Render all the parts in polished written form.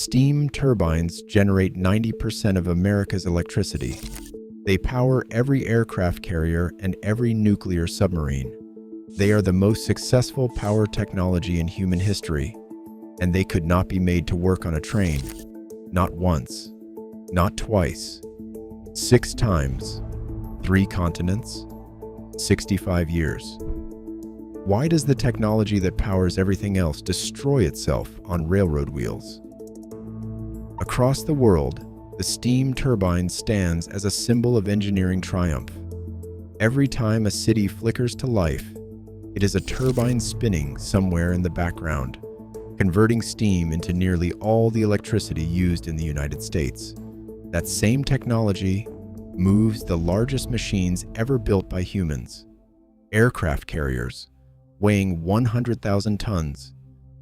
Steam turbines generate 90% of America's electricity. They power every aircraft carrier and every nuclear submarine. They are the most successful power technology in human history, and they could not be made to work on a train. Not once, not twice, 6 times, 3 continents, 65 years. Why does the technology that powers everything else destroy itself on railroad wheels? Across the world, the steam turbine stands as a symbol of engineering triumph. Every time a city flickers to life, it is a turbine spinning somewhere in the background, converting steam into nearly all the electricity used in the United States. That same technology moves the largest machines ever built by humans. Aircraft carriers, weighing 100,000 tons,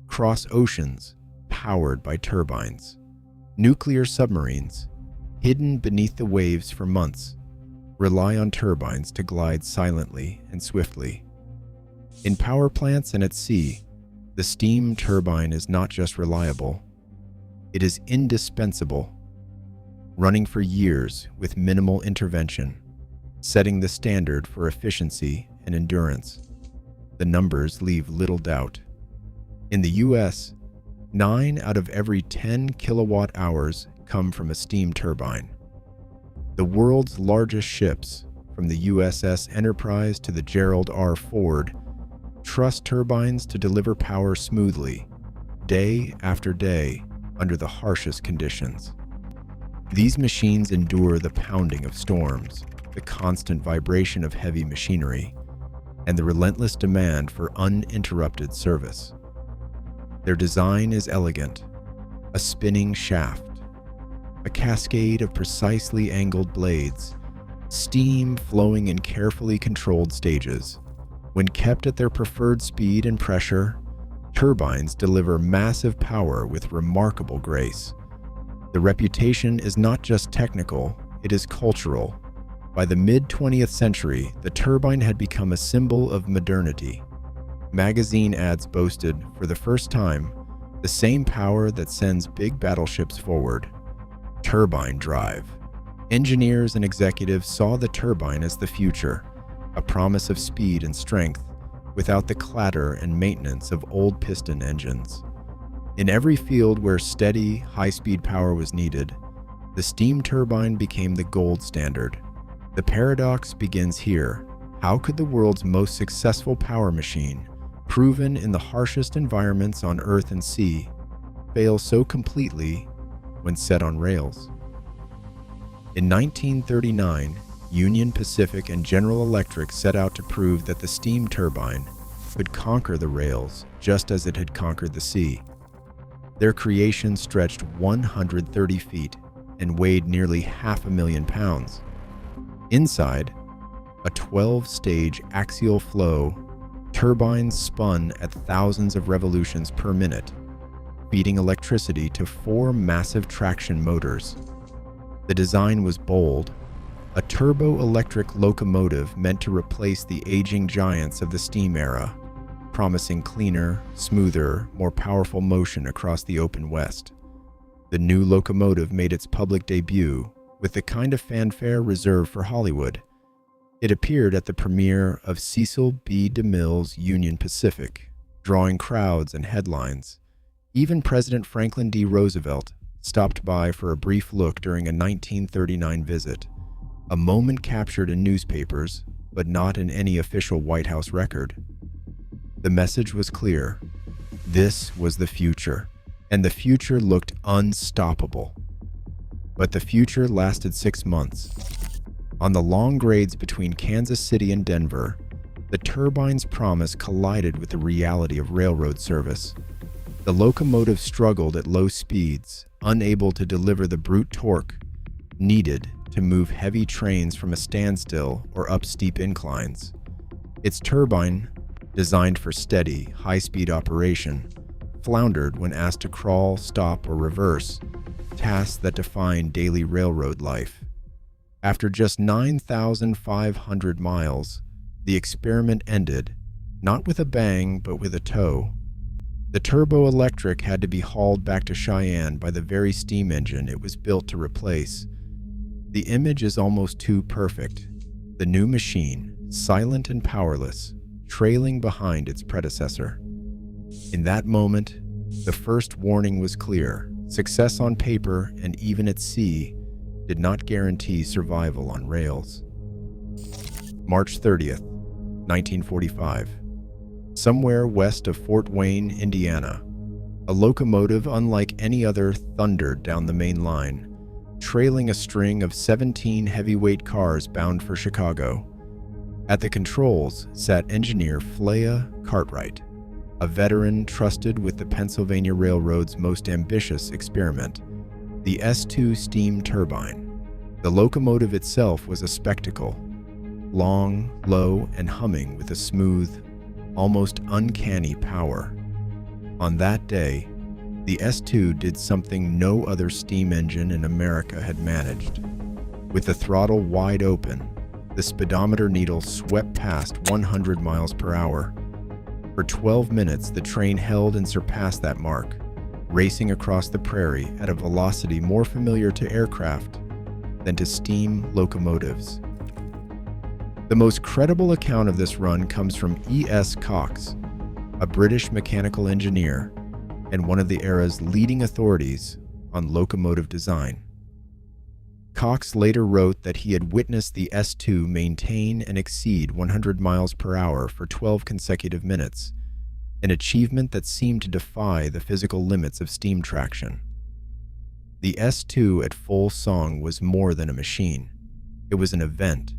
cross oceans, powered by turbines. Nuclear submarines, hidden beneath the waves for months, rely on turbines to glide silently and swiftly. In power plants and at sea, the steam turbine is not just reliable, it is indispensable, running for years with minimal intervention, setting the standard for efficiency and endurance. The numbers leave little doubt. In the US, 9 out of every 10 kilowatt hours come from a steam turbine. The world's largest ships, from the USS Enterprise to the Gerald R. Ford, trust turbines to deliver power smoothly, day after day, under the harshest conditions. These machines endure the pounding of storms, the constant vibration of heavy machinery, and the relentless demand for uninterrupted service. Their design is elegant, a spinning shaft, a cascade of precisely angled blades, steam flowing in carefully controlled stages. When kept at their preferred speed and pressure, turbines deliver massive power with remarkable grace. The reputation is not just technical, it is cultural. By the mid-20th century, the turbine had become a symbol of modernity. Magazine ads boasted, for the first time, the same power that sends big battleships forward. Turbine drive. Engineers and executives saw the turbine as the future, a promise of speed and strength, without the clatter and maintenance of old piston engines. In every field where steady, high-speed power was needed, the steam turbine became the gold standard. The paradox begins here. How could the world's most successful power machine, proven in the harshest environments on Earth and sea, fail so completely when set on rails? In 1939, Union Pacific and General Electric set out to prove that the steam turbine could conquer the rails just as it had conquered the sea. Their creation stretched 130 feet and weighed nearly 500,000 pounds. Inside, a 12-stage axial flow, turbines spun at thousands of revolutions per minute, feeding electricity to 4 massive traction motors. The design was bold, a turbo-electric locomotive meant to replace the aging giants of the steam era, promising cleaner, smoother, more powerful motion across the open West. The new locomotive made its public debut with the kind of fanfare reserved for Hollywood. It appeared at the premiere of Cecil B. DeMille's Union Pacific, drawing crowds and headlines. Even President Franklin D. Roosevelt stopped by for a brief look during a 1939 visit, a moment captured in newspapers, but not in any official White House record. The message was clear. This was the future, and the future looked unstoppable. But the future lasted 6 months. On the long grades between Kansas City and Denver, the turbine's promise collided with the reality of railroad service. The locomotive struggled at low speeds, unable to deliver the brute torque needed to move heavy trains from a standstill or up steep inclines. Its turbine, designed for steady, high-speed operation, floundered when asked to crawl, stop, or reverse, tasks that define daily railroad life. After just 9,500 miles, the experiment ended, not with a bang, but with a tow. The turbo-electric had to be hauled back to Cheyenne by the very steam engine it was built to replace. The image is almost too perfect. The new machine, silent and powerless, trailing behind its predecessor. In that moment, the first warning was clear. Success on paper and even at sea did not guarantee survival on rails. March 30th, 1945. Somewhere west of Fort Wayne, Indiana, a locomotive unlike any other thundered down the main line, trailing a string of 17 heavyweight cars bound for Chicago. At the controls sat engineer Flea Cartwright, a veteran trusted with the Pennsylvania Railroad's most ambitious experiment, the S2 steam turbine. The locomotive itself was a spectacle, long, low, and humming with a smooth, almost uncanny power. On that day, the S2 did something no other steam engine in America had managed. With the throttle wide open, the speedometer needle swept past 100 miles per hour. For 12 minutes, the train held and surpassed that mark, racing across the prairie at a velocity more familiar to aircraft than to steam locomotives. The most credible account of this run comes from E.S. Cox, a British mechanical engineer and one of the era's leading authorities on locomotive design. Cox later wrote that he had witnessed the S2 maintain and exceed 100 miles per hour for 12 consecutive minutes, an achievement that seemed to defy the physical limits of steam traction. The S2 at full song was more than a machine. It was an event,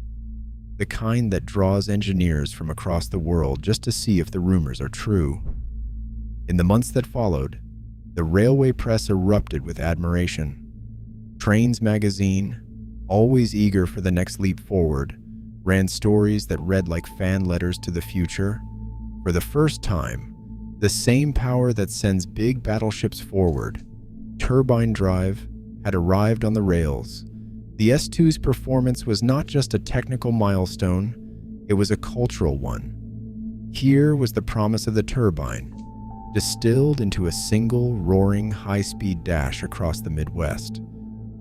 the kind that draws engineers from across the world just to see if the rumors are true. In the months that followed, the railway press erupted with admiration. Trains magazine, always eager for the next leap forward, ran stories that read like fan letters to the future. For the first time, the same power that sends big battleships forward, turbine drive, had arrived on the rails. The S2's performance was not just a technical milestone, it was a cultural one. Here was the promise of the turbine, distilled into a single roaring high-speed dash across the Midwest.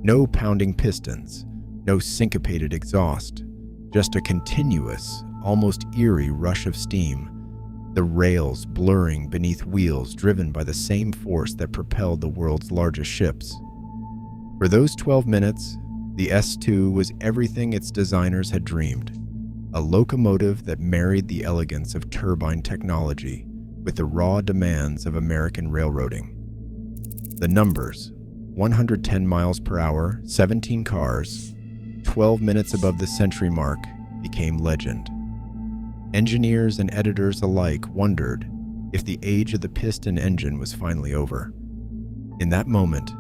No pounding pistons, no syncopated exhaust, just a continuous, almost eerie rush of steam, the rails blurring beneath wheels driven by the same force that propelled the world's largest ships. For those 12 minutes, the S2 was everything its designers had dreamed, a locomotive that married the elegance of turbine technology with the raw demands of American railroading. The numbers, 110 miles per hour, 17 cars, 12 minutes above the century mark, became legend. Engineers and editors alike wondered if the age of the piston engine was finally over. In that moment,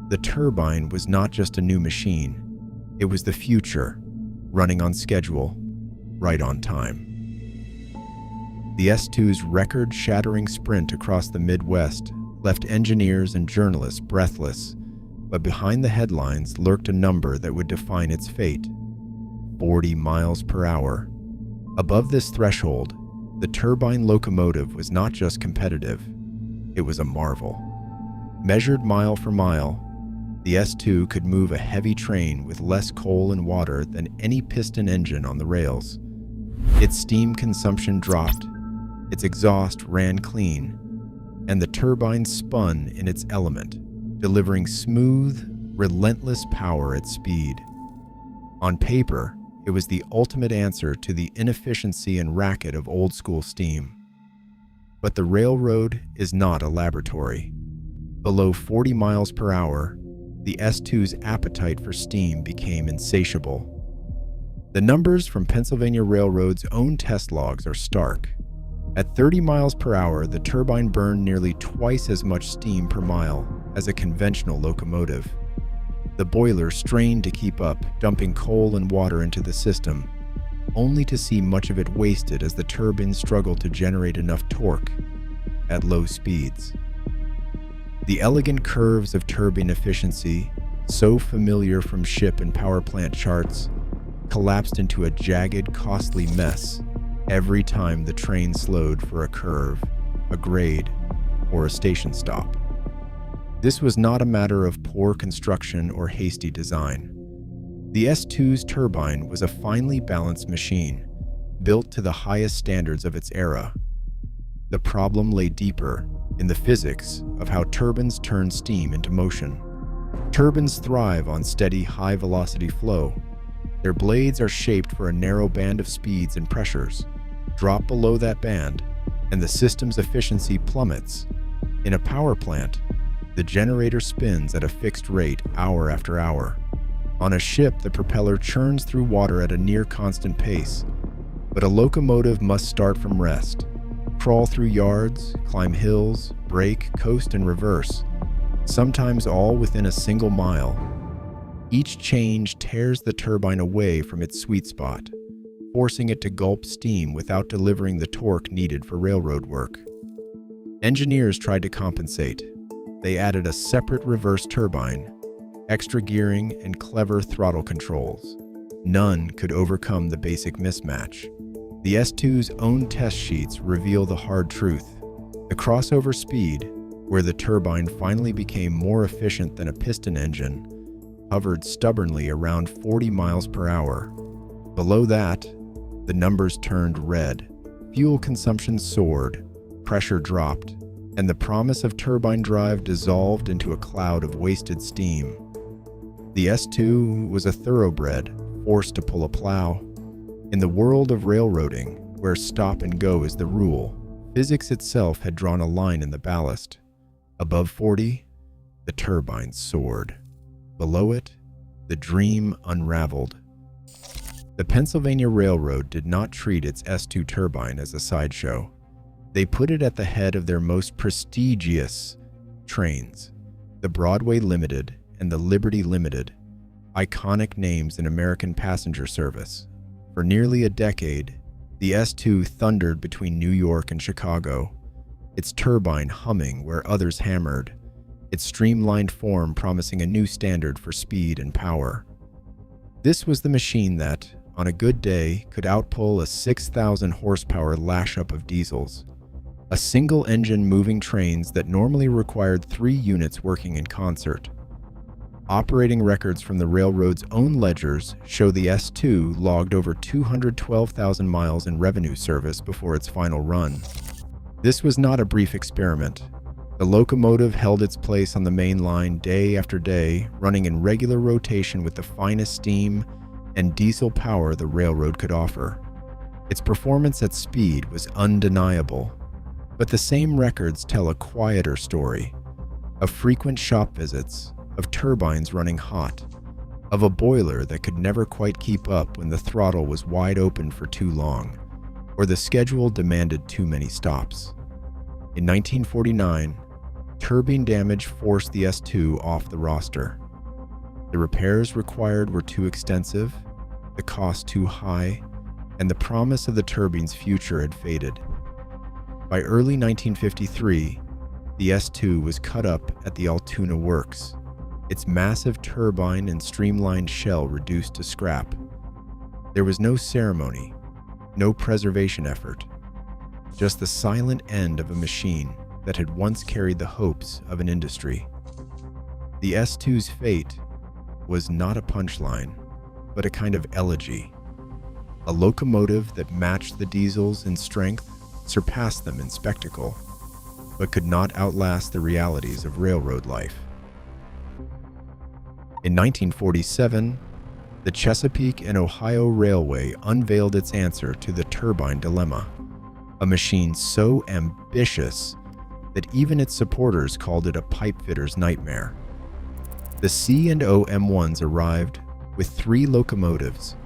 the turbine was not just a new machine, it was the future, running on schedule, right on time. The S2's record-shattering sprint across the Midwest left engineers and journalists breathless, but behind the headlines lurked a number that would define its fate: 40 miles per hour. Above this threshold, the turbine locomotive was not just competitive, it was a marvel. Measured mile for mile, the S2 could move a heavy train with less coal and water than any piston engine on the rails. Its steam consumption dropped, its exhaust ran clean, and the turbine spun in its element, delivering smooth, relentless power at speed. On paper, it was the ultimate answer to the inefficiency and racket of old-school steam. But the railroad is not a laboratory. Below 40 miles per hour, the S2's appetite for steam became insatiable. The numbers from Pennsylvania Railroad's own test logs are stark. At 30 miles per hour, the turbine burned nearly twice as much steam per mile as a conventional locomotive. The boiler strained to keep up, dumping coal and water into the system, only to see much of it wasted as the turbine struggled to generate enough torque at low speeds. The elegant curves of turbine efficiency, so familiar from ship and power plant charts, collapsed into a jagged, costly mess every time the train slowed for a curve, a grade, or a station stop. This was not a matter of poor construction or hasty design. The S2's turbine was a finely balanced machine, built to the highest standards of its era. The problem lay deeper in the physics of how turbines turn steam into motion. Turbines thrive on steady, high-velocity flow. Their blades are shaped for a narrow band of speeds and pressures. Drop below that band, and the system's efficiency plummets. In a power plant, the generator spins at a fixed rate hour after hour. On a ship, the propeller churns through water at a near-constant pace. But a locomotive must start from rest, crawl through yards, climb hills, brake, coast, and reverse, sometimes all within a single mile. Each change tears the turbine away from its sweet spot, forcing it to gulp steam without delivering the torque needed for railroad work. Engineers tried to compensate. They added a separate reverse turbine, extra gearing, and clever throttle controls. None could overcome the basic mismatch. The S2's own test sheets reveal the hard truth. The crossover speed, where the turbine finally became more efficient than a piston engine, hovered stubbornly around 40 miles per hour. Below that, the numbers turned red. Fuel consumption soared, pressure dropped, and the promise of turbine drive dissolved into a cloud of wasted steam. The S2 was a thoroughbred, forced to pull a plow. In the world of railroading, where stop and go is the rule, physics itself had drawn a line in the ballast. Above 40, the turbine soared. Below it, the dream unraveled. The Pennsylvania Railroad did not treat its S2 turbine as a sideshow. They put it at the head of their most prestigious trains, the Broadway Limited and the Liberty Limited, iconic names in American passenger service. For nearly a decade, the S2 thundered between New York and Chicago, its turbine humming where others hammered, its streamlined form promising a new standard for speed and power. This was the machine that, on a good day, could outpull a 6,000 horsepower lash-up of diesels, a single-engine moving trains that normally required 3 units working in concert. Operating records from the railroad's own ledgers show the S2 logged over 212,000 miles in revenue service before its final run. This was not a brief experiment. The locomotive held its place on the main line day after day, running in regular rotation with the finest steam and diesel power the railroad could offer. Its performance at speed was undeniable, but the same records tell a quieter story, of frequent shop visits, of turbines running hot, of a boiler that could never quite keep up when the throttle was wide open for too long, or the schedule demanded too many stops. In 1949, turbine damage forced the S2 off the roster. The repairs required were too extensive, the cost too high, and the promise of the turbine's future had faded. By early 1953, the S2 was cut up at the Altoona Works, its massive turbine and streamlined shell reduced to scrap. There was no ceremony, no preservation effort, just the silent end of a machine that had once carried the hopes of an industry. The S2's fate was not a punchline, but a kind of elegy. A locomotive that matched the diesels in strength, surpassed them in spectacle, but could not outlast the realities of railroad life. In 1947, the Chesapeake and Ohio Railway unveiled its answer to the turbine dilemma, a machine so ambitious that even its supporters called it a pipefitter's nightmare. The C&O M1s arrived with 3 locomotives,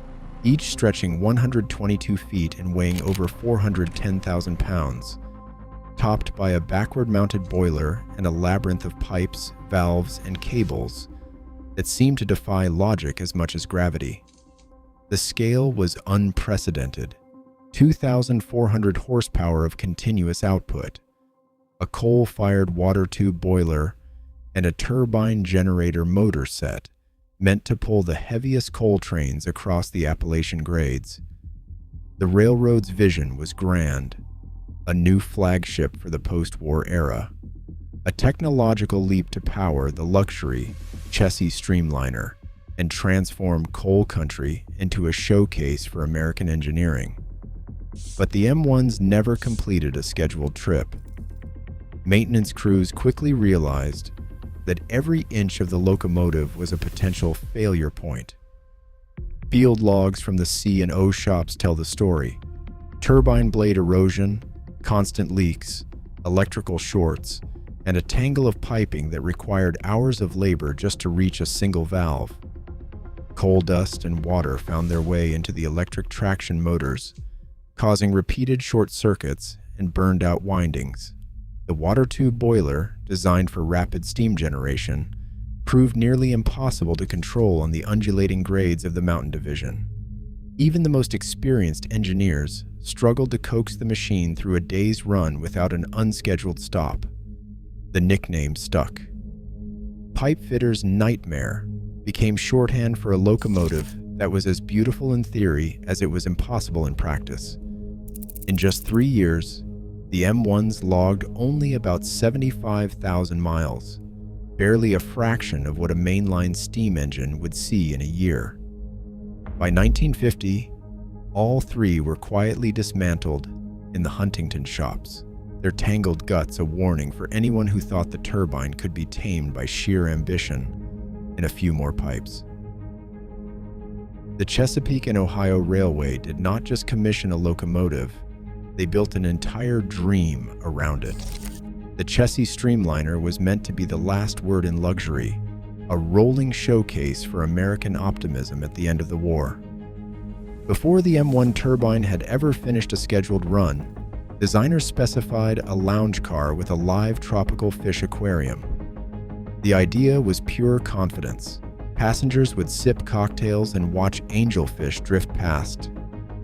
each stretching 122 feet and weighing over 410,000 pounds, topped by a backward-mounted boiler and a labyrinth of pipes, valves, and cables that seemed to defy logic as much as gravity. The scale was unprecedented: 2,400 horsepower of continuous output, a coal-fired water tube boiler, and a turbine generator motor set meant to pull the heaviest coal trains across the Appalachian grades. The railroad's vision was grand, a new flagship for the post-war era, a technological leap to power the luxury Chessie streamliner and transform coal country into a showcase for American engineering. But the M1s never completed a scheduled trip. Maintenance crews quickly realized that every inch of the locomotive was a potential failure point. Field logs from the C&O shops tell the story. Turbine blade erosion, constant leaks, electrical shorts, and a tangle of piping that required hours of labor just to reach a single valve. Coal dust and water found their way into the electric traction motors, causing repeated short circuits and burned-out windings. The water tube boiler, designed for rapid steam generation, proved nearly impossible to control on the undulating grades of the mountain division. Even the most experienced engineers struggled to coax the machine through a day's run without an unscheduled stop. The nickname stuck. Pipe fitters' nightmare became shorthand for a locomotive that was as beautiful in theory as it was impossible in practice. In just 3 years, the M1s logged only about 75,000 miles, barely a fraction of what a mainline steam engine would see in a year. By 1950, all three were quietly dismantled in the Huntington shops, their tangled guts a warning for anyone who thought the turbine could be tamed by sheer ambition and a few more pipes. The Chesapeake and Ohio Railway did not just commission a locomotive, they built an entire dream around it. The Chessie streamliner was meant to be the last word in luxury, a rolling showcase for American optimism at the end of the war. Before the M1 turbine had ever finished a scheduled run, designers specified a lounge car with a live tropical fish aquarium. The idea was pure confidence. Passengers would sip cocktails and watch angelfish drift past,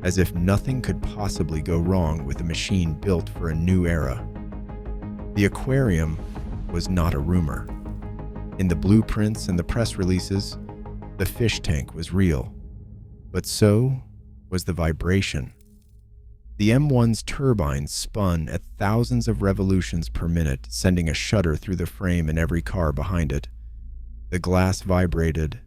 as if nothing could possibly go wrong with a machine built for a new era. The aquarium was not a rumor. In the blueprints and the press releases, the fish tank was real, but so was the vibration. The M1's turbine spun at thousands of revolutions per minute, sending a shudder through the frame in every car behind it. The glass vibrated,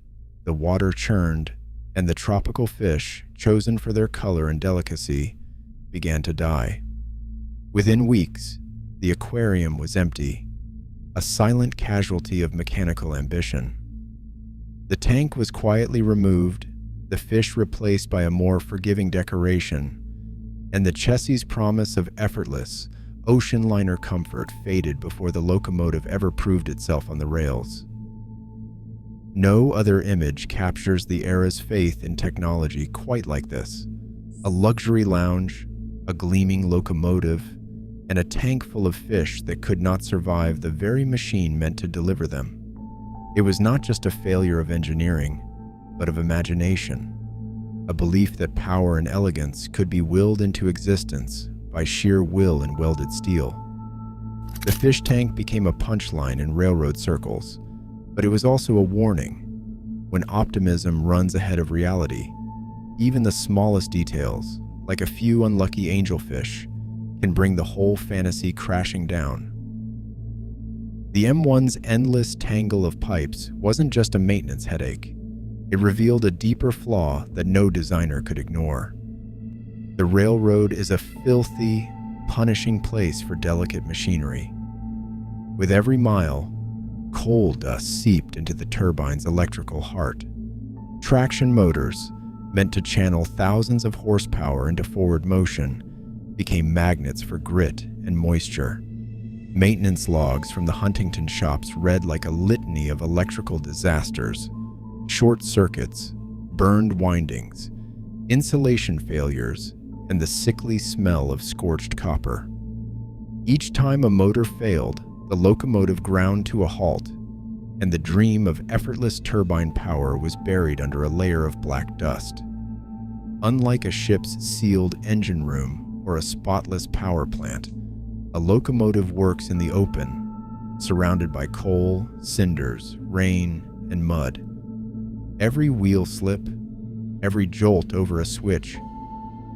the water churned, and the tropical fish, chosen for their color and delicacy, began to die. Within weeks, the aquarium was empty, a silent casualty of mechanical ambition. The tank was quietly removed, the fish replaced by a more forgiving decoration, and the Chessie's promise of effortless, ocean liner comfort faded before the locomotive ever proved itself on the rails. No other image captures the era's faith in technology quite like this. A luxury lounge, a gleaming locomotive, and a tank full of fish that could not survive the very machine meant to deliver them. It was not just a failure of engineering, but of imagination, a belief that power and elegance could be willed into existence by sheer will and welded steel. The fish tank became a punchline in railroad circles, but it was also a warning. When optimism runs ahead of reality, even the smallest details, like a few unlucky angelfish, can bring the whole fantasy crashing down. The M1's endless tangle of pipes wasn't just a maintenance headache. It revealed a deeper flaw that no designer could ignore. The railroad is a filthy, punishing place for delicate machinery. With every mile, coal dust seeped into the turbine's electrical heart. Traction motors, meant to channel thousands of horsepower into forward motion, became magnets for grit and moisture. Maintenance logs from the Huntington shops read like a litany of electrical disasters: short circuits, burned windings, insulation failures, and the sickly smell of scorched copper. Each time a motor failed, the locomotive ground to a halt, and the dream of effortless turbine power was buried under a layer of black dust. Unlike a ship's sealed engine room or a spotless power plant, a locomotive works in the open, surrounded by coal, cinders, rain, and mud. Every wheel slip, every jolt over a switch,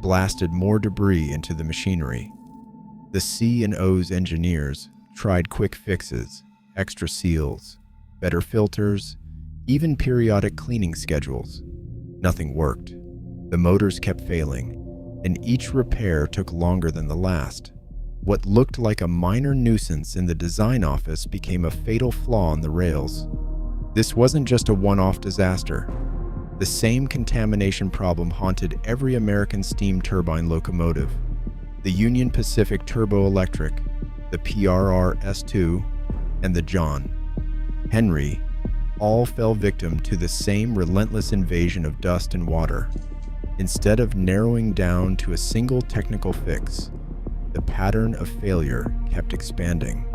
blasted more debris into the machinery. The C&O's engineers, tried quick fixes, extra seals, better filters, even periodic cleaning schedules. Nothing worked. The motors kept failing, and each repair took longer than the last. What looked like a minor nuisance in the design office became a fatal flaw on the rails. This wasn't just a one-off disaster. The same contamination problem haunted every American steam turbine locomotive. The Union Pacific Turboelectric, the PRR-S2, and the John Henry all fell victim to the same relentless invasion of dust and water. Instead of narrowing down to a single technical fix, the pattern of failure kept expanding.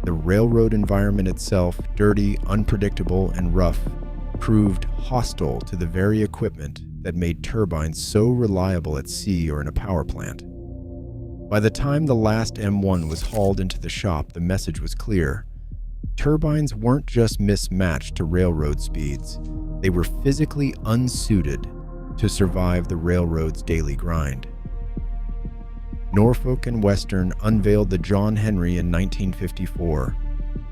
The railroad environment itself, dirty, unpredictable, and rough, proved hostile to the very equipment that made turbines so reliable at sea or in a power plant. By the time the last M1 was hauled into the shop, the message was clear. Turbines weren't just mismatched to railroad speeds, they were physically unsuited to survive the railroad's daily grind. Norfolk and Western unveiled the John Henry in 1954,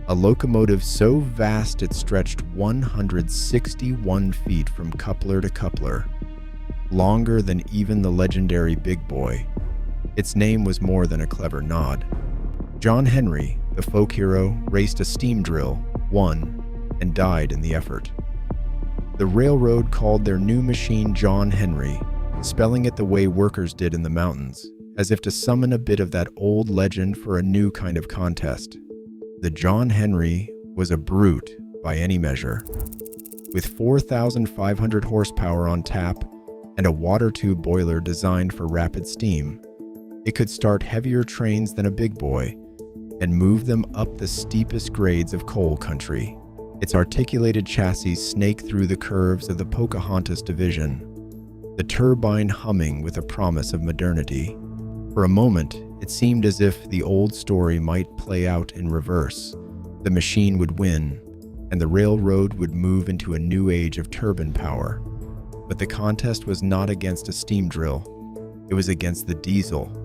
a locomotive so vast it stretched 161 feet from coupler to coupler, longer than even the legendary Big Boy. Its name was more than a clever nod. John Henry, the folk hero, raced a steam drill, won, and died in the effort. The railroad called their new machine John Henry, spelling it the way workers did in the mountains, as if to summon a bit of that old legend for a new kind of contest. The John Henry was a brute by any measure. With 4,500 horsepower on tap and a water tube boiler designed for rapid steam, it could start heavier trains than a Big Boy and move them up the steepest grades of coal country. Its articulated chassis snaked through the curves of the Pocahontas division, the turbine humming with a promise of modernity. For a moment, it seemed as if the old story might play out in reverse. The machine would win, and the railroad would move into a new age of turbine power. But the contest was not against a steam drill. It was against the diesel.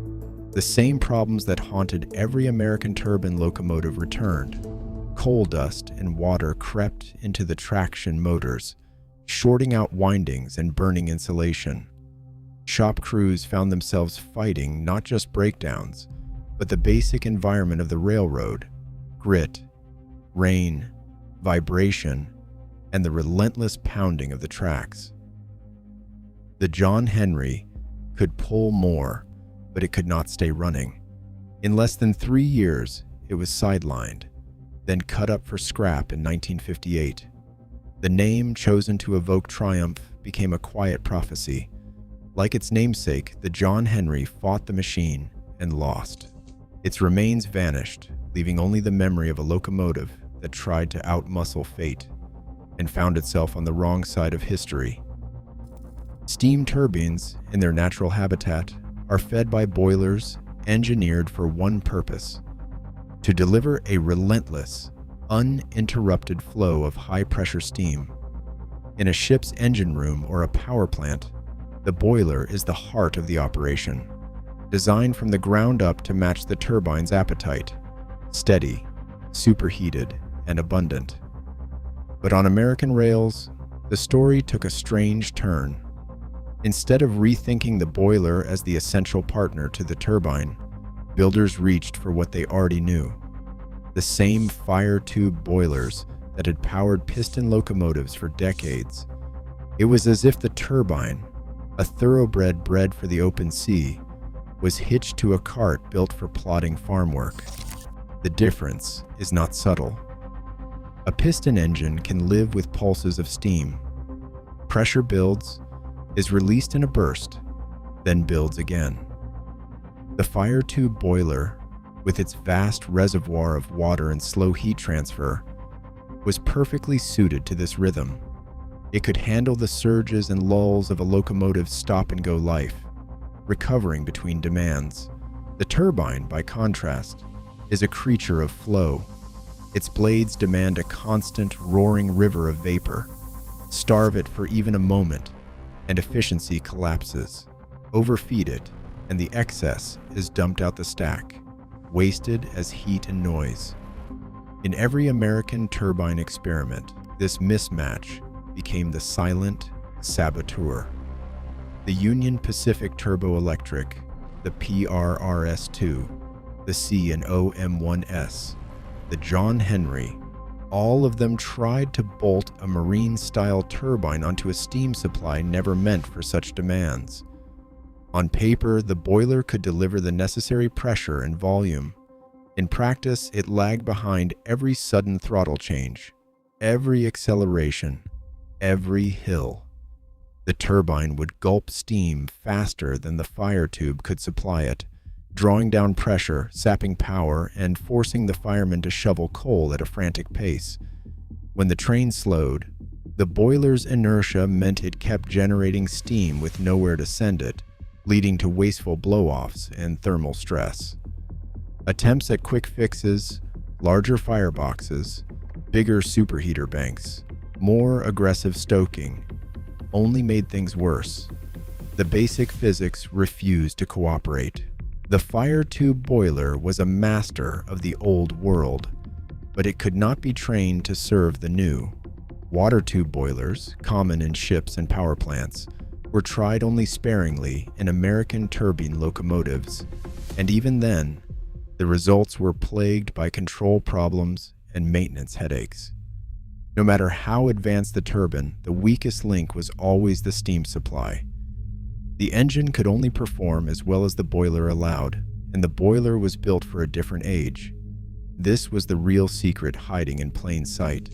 The same problems that haunted every American turbine locomotive returned. Coal dust and water crept into the traction motors, shorting out windings and burning insulation. Shop crews found themselves fighting not just breakdowns, but the basic environment of the railroad: grit, rain, vibration, and the relentless pounding of the tracks. The John Henry could pull more, but it could not stay running. In less than 3 years, it was sidelined, then cut up for scrap in 1958. The name chosen to evoke triumph became a quiet prophecy. Like its namesake, the John Henry fought the machine and lost. Its remains vanished, leaving only the memory of a locomotive that tried to outmuscle fate and found itself on the wrong side of history. Steam turbines, in their natural habitat, are fed by boilers engineered for one purpose: to deliver a relentless, uninterrupted flow of high-pressure steam. In a ship's engine room or a power plant, the boiler is the heart of the operation, designed from the ground up to match the turbine's appetite: steady, superheated, and abundant. But on American rails, the story took a strange turn. Instead of rethinking the boiler as the essential partner to the turbine, builders reached for what they already knew: the same fire tube boilers that had powered piston locomotives for decades. It was as if the turbine, a thoroughbred bred for the open sea, was hitched to a cart built for plodding farm work. The difference is not subtle. A piston engine can live with pulses of steam. Pressure builds, is released in a burst, then builds again. The fire tube boiler, with its vast reservoir of water and slow heat transfer, was perfectly suited to this rhythm. It could handle the surges and lulls of a locomotive's stop-and-go life, recovering between demands. The turbine, by contrast, is a creature of flow. Its blades demand a constant, roaring river of vapor. Starve it for even a moment, and efficiency collapses. Overfeed it, and the excess is dumped out the stack, wasted as heat and noise. In every American turbine experiment, this mismatch became the silent saboteur. The Union Pacific Turboelectric, the PRRS-2, the C&O M1S, the John Henry, all of them tried to bolt a marine-style turbine onto a steam supply never meant for such demands. On paper, the boiler could deliver the necessary pressure and volume. In practice, it lagged behind every sudden throttle change, every acceleration, every hill. The turbine would gulp steam faster than the fire tube could supply it, drawing down pressure, sapping power, and forcing the firemen to shovel coal at a frantic pace. When the train slowed, the boiler's inertia meant it kept generating steam with nowhere to send it, leading to wasteful blow-offs and thermal stress. Attempts at quick fixes, larger fireboxes, bigger superheater banks, more aggressive stoking, only made things worse. The basic physics refused to cooperate. The fire tube boiler was a master of the old world, but it could not be trained to serve the new. Water tube boilers, common in ships and power plants, were tried only sparingly in American turbine locomotives, and even then, the results were plagued by control problems and maintenance headaches. No matter how advanced the turbine, the weakest link was always the steam supply. The engine could only perform as well as the boiler allowed, and the boiler was built for a different age. This was the real secret hiding in plain sight.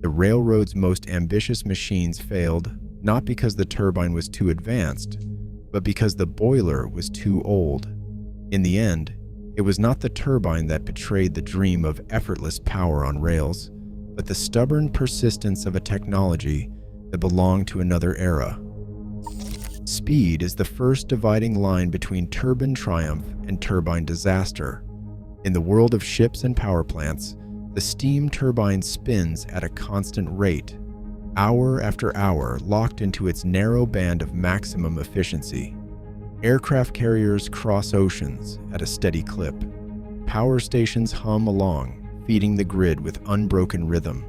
The railroad's most ambitious machines failed, not because the turbine was too advanced, but because the boiler was too old. In the end, it was not the turbine that betrayed the dream of effortless power on rails, but the stubborn persistence of a technology that belonged to another era. Speed is the first dividing line between turbine triumph and turbine disaster. In the world of ships and power plants, the steam turbine spins at a constant rate, hour after hour, locked into its narrow band of maximum efficiency. Aircraft carriers cross oceans at a steady clip. Power stations hum along, feeding the grid with unbroken rhythm.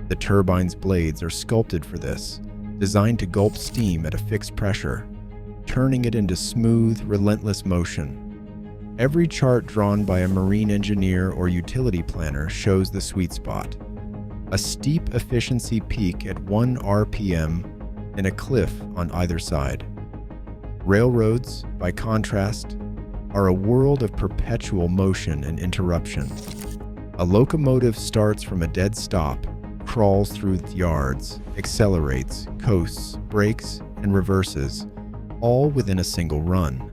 The turbine's blades are sculpted for this, designed to gulp steam at a fixed pressure, turning it into smooth, relentless motion. Every chart drawn by a marine engineer or utility planner shows the sweet spot. A steep efficiency peak at 1 RPM and a cliff on either side. Railroads, by contrast, are a world of perpetual motion and interruption. A locomotive starts from a dead stop, crawls through yards, accelerates, coasts, brakes, and reverses, all within a single run.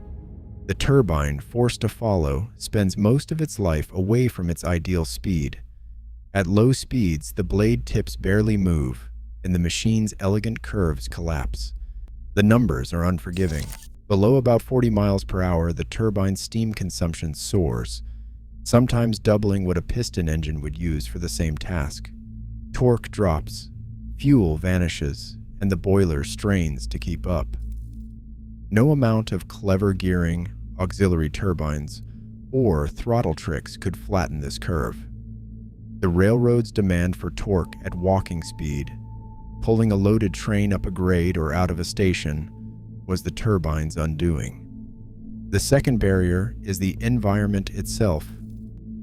The turbine, forced to follow, spends most of its life away from its ideal speed. At low speeds, the blade tips barely move, and the machine's elegant curves collapse. The numbers are unforgiving. Below about 40 miles per hour, the turbine's steam consumption soars, sometimes doubling what a piston engine would use for the same task. Torque drops, fuel vanishes, and the boiler strains to keep up. No amount of clever gearing, auxiliary turbines, or throttle tricks could flatten this curve. The railroad's demand for torque at walking speed, pulling a loaded train up a grade or out of a station, was the turbine's undoing. The second barrier is the environment itself.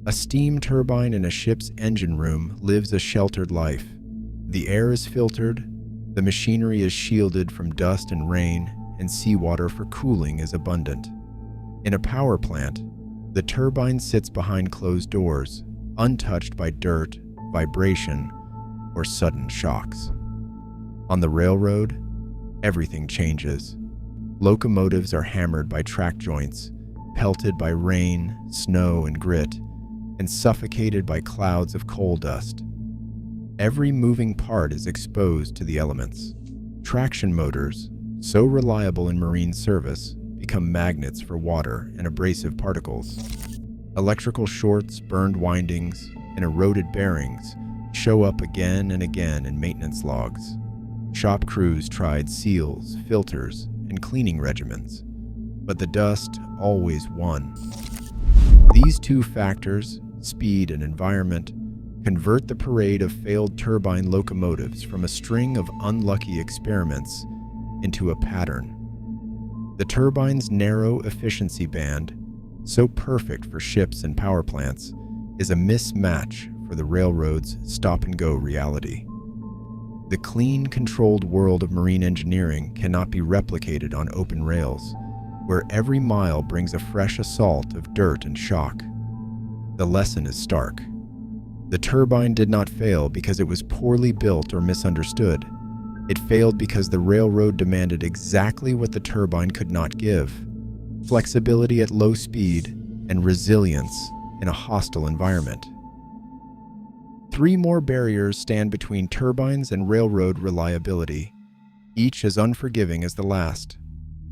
A steam turbine in a ship's engine room lives a sheltered life. The air is filtered, the machinery is shielded from dust and rain, and seawater for cooling is abundant. In a power plant, the turbine sits behind closed doors, untouched by dirt, vibration, or sudden shocks. On the railroad, everything changes. Locomotives are hammered by track joints, pelted by rain, snow, and grit, and suffocated by clouds of coal dust. Every moving part is exposed to the elements. Traction motors, so reliable in marine service, become magnets for water and abrasive particles. Electrical shorts, burned windings, and eroded bearings show up again and again in maintenance logs. Shop crews tried seals, filters, and cleaning regimens, but the dust always won. These two factors, speed and environment, convert the parade of failed turbine locomotives from a string of unlucky experiments into a pattern. The turbine's narrow efficiency band, so perfect for ships and power plants, is a mismatch for the railroad's stop-and-go reality. The clean, controlled world of marine engineering cannot be replicated on open rails, where every mile brings a fresh assault of dirt and shock. The lesson is stark. The turbine did not fail because it was poorly built or misunderstood. It failed because the railroad demanded exactly what the turbine could not give: flexibility at low speed and resilience in a hostile environment. Three more barriers stand between turbines and railroad reliability, each as unforgiving as the last.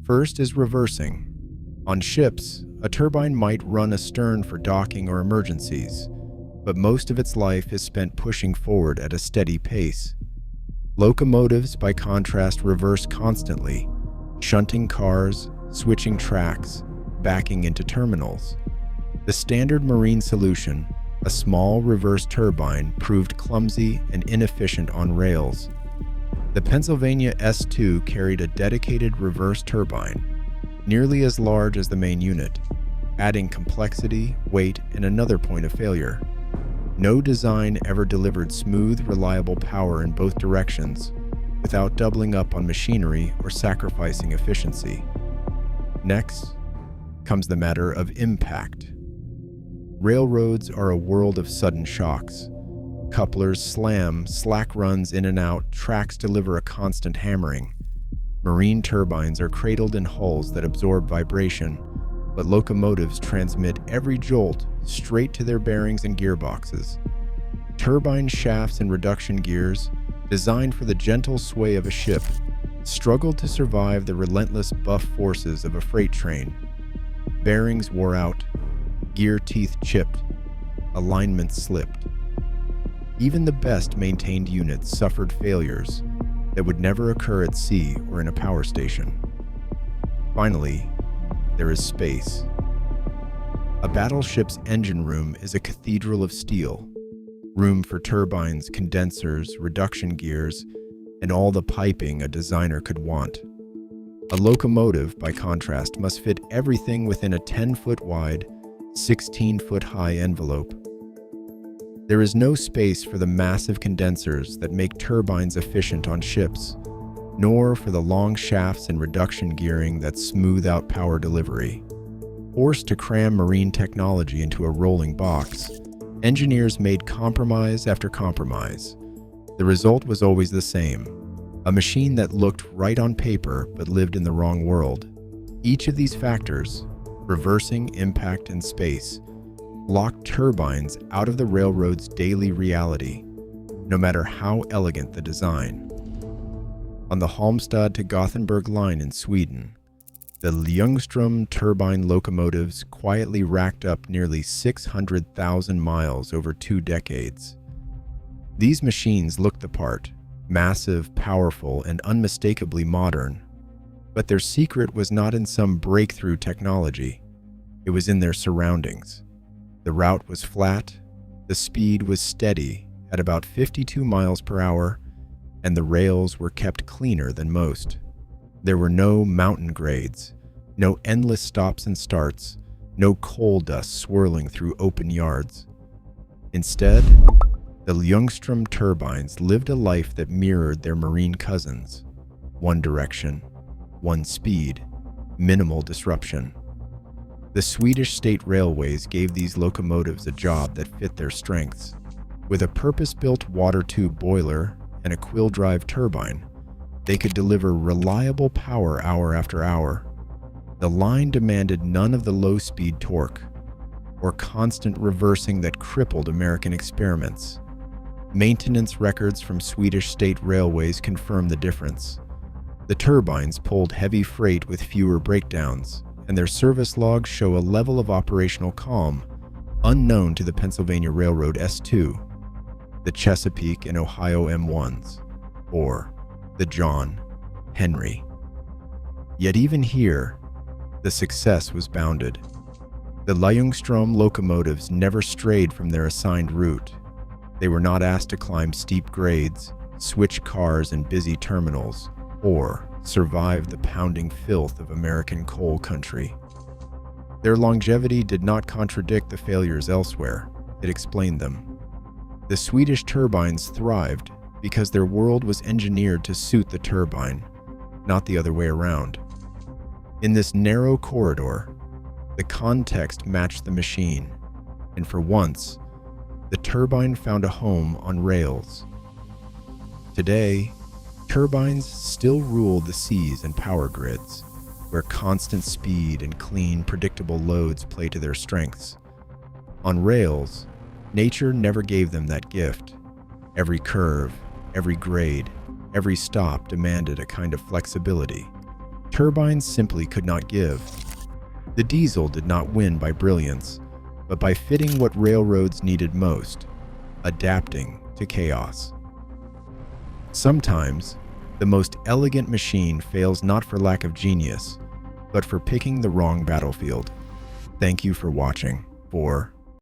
First is reversing. On ships, a turbine might run astern for docking or emergencies, but most of its life is spent pushing forward at a steady pace. Locomotives, by contrast, reverse constantly, shunting cars, switching tracks, backing into terminals. The standard marine solution, a small reverse turbine, proved clumsy and inefficient on rails. The Pennsylvania S2 carried a dedicated reverse turbine, nearly as large as the main unit, adding complexity, weight, and another point of failure. No design ever delivered smooth, reliable power in both directions without doubling up on machinery or sacrificing efficiency. Next comes the matter of impact. Railroads are a world of sudden shocks. Couplers slam, slack runs in and out, tracks deliver a constant hammering. Marine turbines are cradled in hulls that absorb vibration, but locomotives transmit every jolt straight to their bearings and gearboxes. Turbine shafts and reduction gears, designed for the gentle sway of a ship, struggled to survive the relentless buff forces of a freight train. Bearings wore out, gear teeth chipped, alignment slipped. Even the best maintained units suffered failures that would never occur at sea or in a power station. Finally, there is space. A battleship's engine room is a cathedral of steel, room for turbines, condensers, reduction gears, and all the piping a designer could want. A locomotive, by contrast, must fit everything within a 10-foot wide, 16-foot high envelope. There is no space for the massive condensers that make turbines efficient on ships, nor for the long shafts and reduction gearing that smooth out power delivery. Forced to cram marine technology into a rolling box, engineers made compromise after compromise. The result was always the same: a machine that looked right on paper but lived in the wrong world. Each of these factors, reversing, impact, and space, locked turbines out of the railroad's daily reality, no matter how elegant the design. On the Halmstad to Gothenburg line in Sweden, the Ljungström turbine locomotives quietly racked up nearly 600,000 miles over 2 decades. These machines looked the part, massive, powerful, and unmistakably modern. But their secret was not in some breakthrough technology. It was in their surroundings. The route was flat, the speed was steady at about 52 miles per hour, and the rails were kept cleaner than most. There were no mountain grades, no endless stops and starts, no coal dust swirling through open yards. Instead, the Ljungström turbines lived a life that mirrored their marine cousins: one direction, one speed, minimal disruption. The Swedish state railways gave these locomotives a job that fit their strengths. With a purpose-built water tube boiler and a quill-drive turbine, they could deliver reliable power hour after hour. The line demanded none of the low-speed torque or constant reversing that crippled American experiments. Maintenance records from Swedish state railways confirm the difference. The turbines pulled heavy freight with fewer breakdowns, and their service logs show a level of operational calm unknown to the Pennsylvania Railroad S2, the Chesapeake and Ohio M1s, or the John Henry. Yet even here, the success was bounded. The Ljungström locomotives never strayed from their assigned route. They were not asked to climb steep grades, switch cars in busy terminals, or survive the pounding filth of American coal country. Their longevity did not contradict the failures elsewhere, it explained them. The Swedish turbines thrived because their world was engineered to suit the turbine, not the other way around. In this narrow corridor, the context matched the machine, and for once, the turbine found a home on rails. Today, turbines still rule the seas and power grids, where constant speed and clean, predictable loads play to their strengths. On rails, nature never gave them that gift. Every curve, every grade, every stop demanded a kind of flexibility turbines simply could not give. The diesel did not win by brilliance, but by fitting what railroads needed most, adapting to chaos. Sometimes, the most elegant machine fails not for lack of genius, but for picking the wrong battlefield. Thank you for watching.